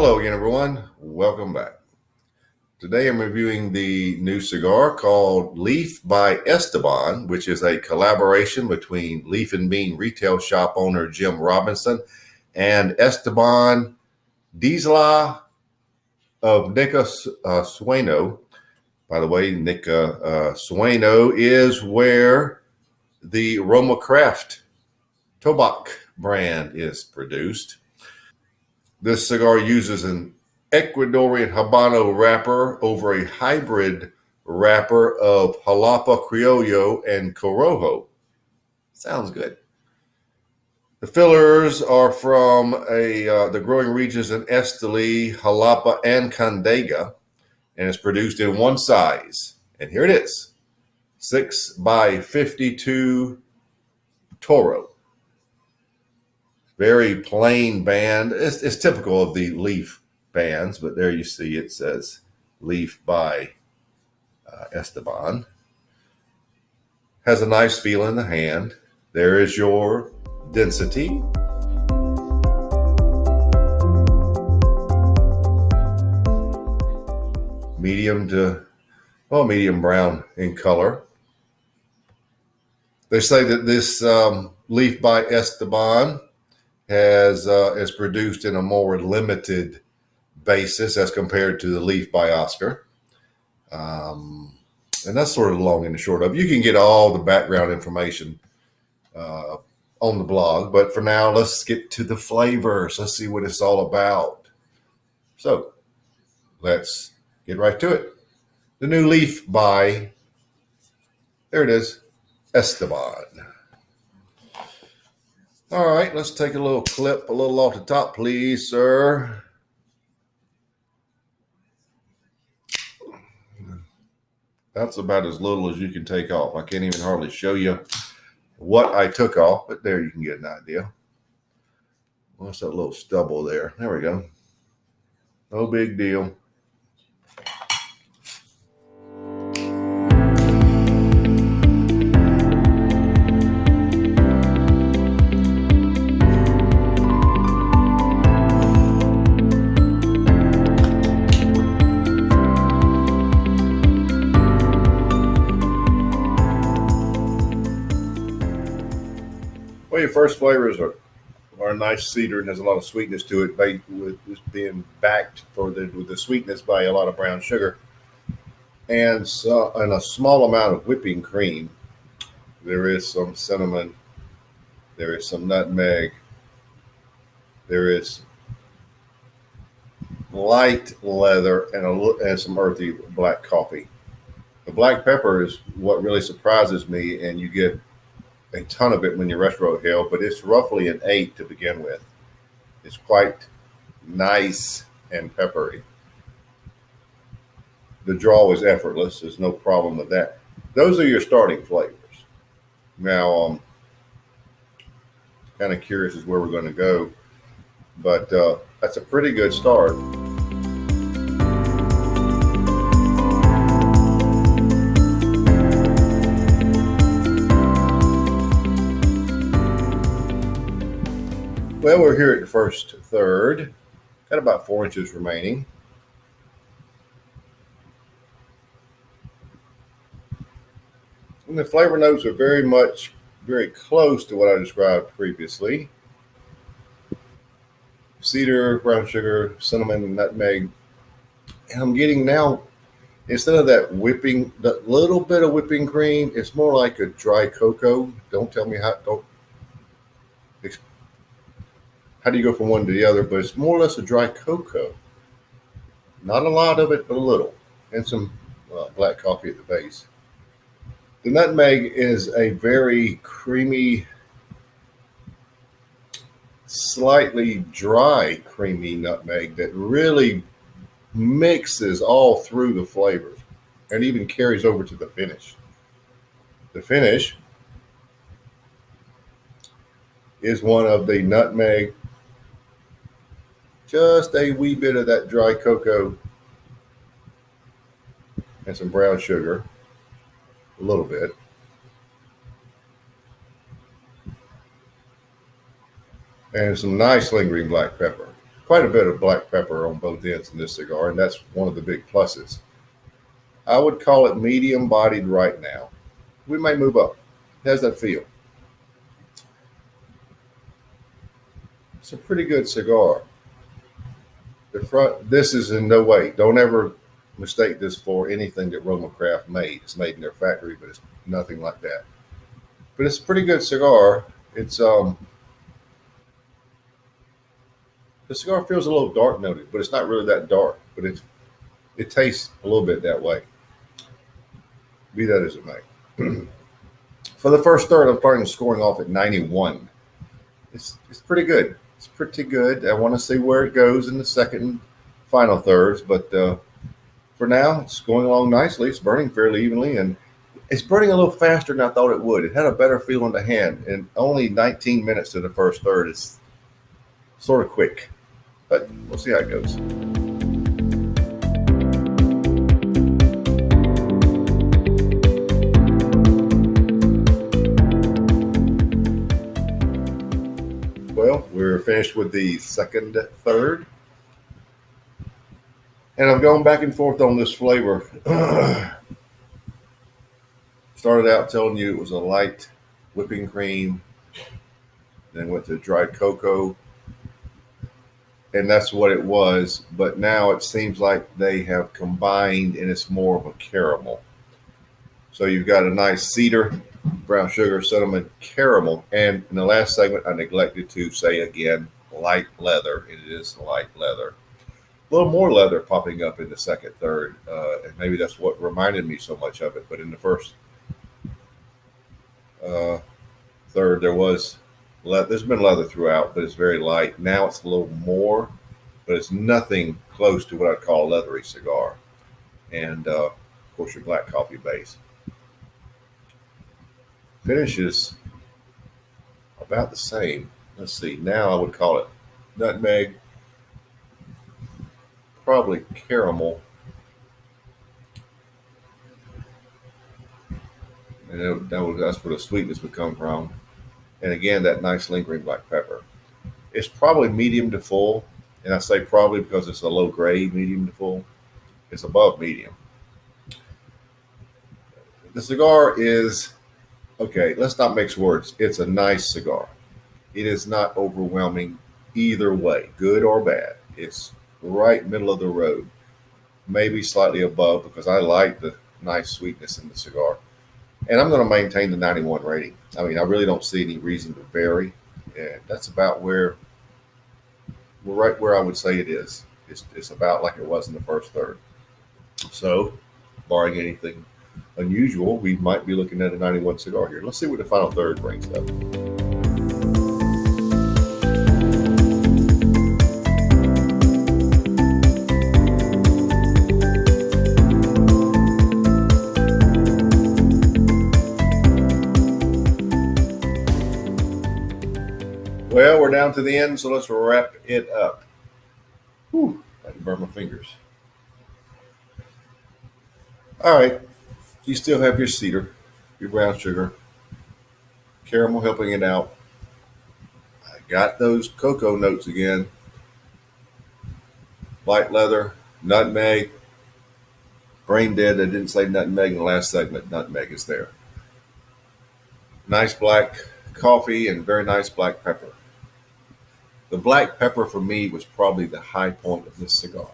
Hello again, everyone. Welcome back. Today I'm reviewing the new cigar called Leaf by Esteban, which is a collaboration between Leaf and Bean retail shop owner Jim Robinson and Esteban Diesla of Nica Sueno. By the way, Nica Sueno is where the Roma Craft Tobacco brand is produced. This cigar uses an Ecuadorian Habano wrapper over a hybrid wrapper of Jalapa Criollo and Corojo. Sounds good. The fillers are from the growing regions in Esteli, Jalapa, and Condega, and it's produced in one size. And here it is, 6 by 52 Toro. Very plain band. It's typical of the Leaf bands, but there you see it says Leaf by Esteban. Has a nice feel in the hand. There is your density. Medium brown in color. They say that this Leaf by Esteban is produced in a more limited basis as compared to the Leaf by Oscar. And that's sort of the long and the short of it. You can get all the background information on the blog, but for now, let's get to the flavors. Let's see what it's all about. So let's get right to it. The new Leaf by, there it is, Esteban. All right, let's take a little clip, a little off the top, please, sir. That's about as little as you can take off. I can't even hardly show you what I took off, but there you can get an idea. What's that little stubble there? There we go. No big deal. Well, your first flavors are a nice cedar and has a lot of sweetness to it, with being backed with the sweetness by a lot of brown sugar and a small amount of whipping cream. There is some cinnamon, there is some nutmeg, there is light leather, and some earthy black coffee. The black pepper is what really surprises me, and you get a ton of it when you retro hill, but it's roughly an 8 to begin with. It's quite nice and peppery. The draw is effortless. There's no problem with that. Those are your starting flavors. Now, kind of curious as where we're going to go, but that's a pretty good start. Well, we're here at the first third. Got about 4 inches remaining. And the flavor notes are very close to what I described previously. Cedar, brown sugar, cinnamon, nutmeg. And I'm getting now, instead of that little bit of whipping cream, it's more like a dry cocoa. Don't tell me how do you go from one to the other, but it's more or less a dry cocoa. Not a lot of it, but a little. And some black coffee at the base. The nutmeg is a very creamy, slightly dry, creamy nutmeg that really mixes all through the flavors and even carries over to the finish. The finish is one of the nutmeg, just a wee bit of that dry cocoa and some brown sugar, a little bit. And some nice lingering black pepper. quite a bit of black pepper on both ends in this cigar, and that's one of the big pluses. I would call it medium bodied right now. We may move up. How's that feel? It's a pretty good cigar. The front, this is in no way, don't ever mistake this for anything that Roma Craft made. It's made in their factory, but it's nothing like that. But it's a pretty good cigar. It's the cigar feels a little dark noted, but it's not really that dark. But it tastes a little bit that way. Be that as it may. For the first third, I'm starting scoring off at 91. It's pretty good. It's pretty good. I want to see where it goes in the second and final thirds, but for now, it's going along nicely. It's burning fairly evenly, and it's burning a little faster than I thought it would. It had a better feel in the hand, and only 19 minutes to the first third is sort of quick, but we'll see how it goes. Well, we're finished with the second third. And I've gone back and forth on this flavor. Started out telling you it was a light whipping cream, then went to dried cocoa, and that's what it was. But now it seems like they have combined and it's more of a caramel. So you've got a nice cedar, brown sugar, cinnamon, caramel, and in the last segment I neglected to say again, light leather. It is light leather. A little more leather popping up in the second third, and maybe that's what reminded me so much of it. But in the first third, there's been leather throughout, but it's very light. Now it's a little more, but it's nothing close to what I'd call a leathery cigar. And of course, your black coffee base finishes about the same. Let's see. Now I would call it nutmeg, probably caramel, and that's where the sweetness would come from. And again, that nice lingering black pepper. It's probably medium to full, and I say probably because it's a low grade medium to full. It's above medium. The cigar is okay. Let's not mix words. It's a nice cigar. It is not overwhelming either way, good or bad. It's right middle of the road, maybe slightly above because I like the nice sweetness in the cigar. And I'm going to maintain the 91 rating. I mean, I really don't see any reason to vary. And that's about where we're right where I would say it is. It's about like it was in the first third. So, barring anything unusual, we might be looking at a 91 cigar here. Let's see what the final third brings up. Well, we're down to the end, so let's wrap it up. Whew, I can burn my fingers. All right, you still have your cedar, your brown sugar, caramel helping it out. I got those cocoa notes again. Light leather, nutmeg, brain dead. I didn't say nutmeg in the last segment. Nutmeg is there. Nice black coffee and very nice black pepper. The black pepper for me was probably the high point of this cigar.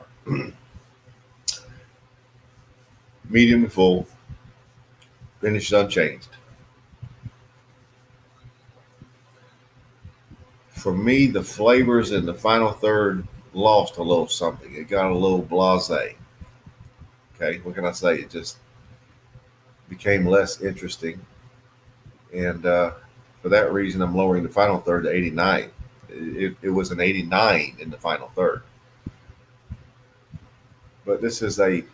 Medium to full, finished unchanged. For me, the flavors in the final third lost a little something. It got a little blasé. Okay, what can I say? It just became less interesting. And for that reason, I'm lowering the final third to 89. It was an 89 in the final third. But this is an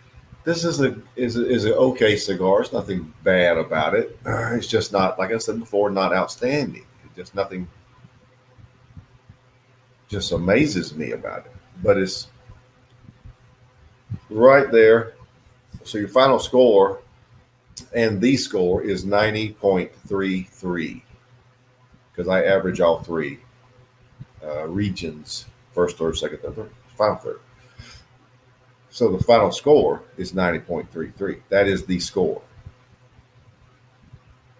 okay cigar. It's nothing bad about it. It's just not, like I said before, not outstanding. It's just nothing just amazes me about it. But it's right there. So your final score and the score is 90.33 because I average all three regions First third, second third, final third. So the final score is 90.33. That is the score.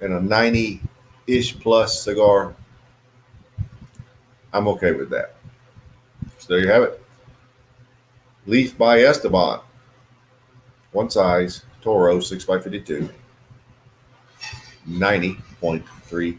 And a 90-ish plus cigar, I'm okay with that. So there you have it. Leaf by Esteban. One size, Toro 6x52, 90.33.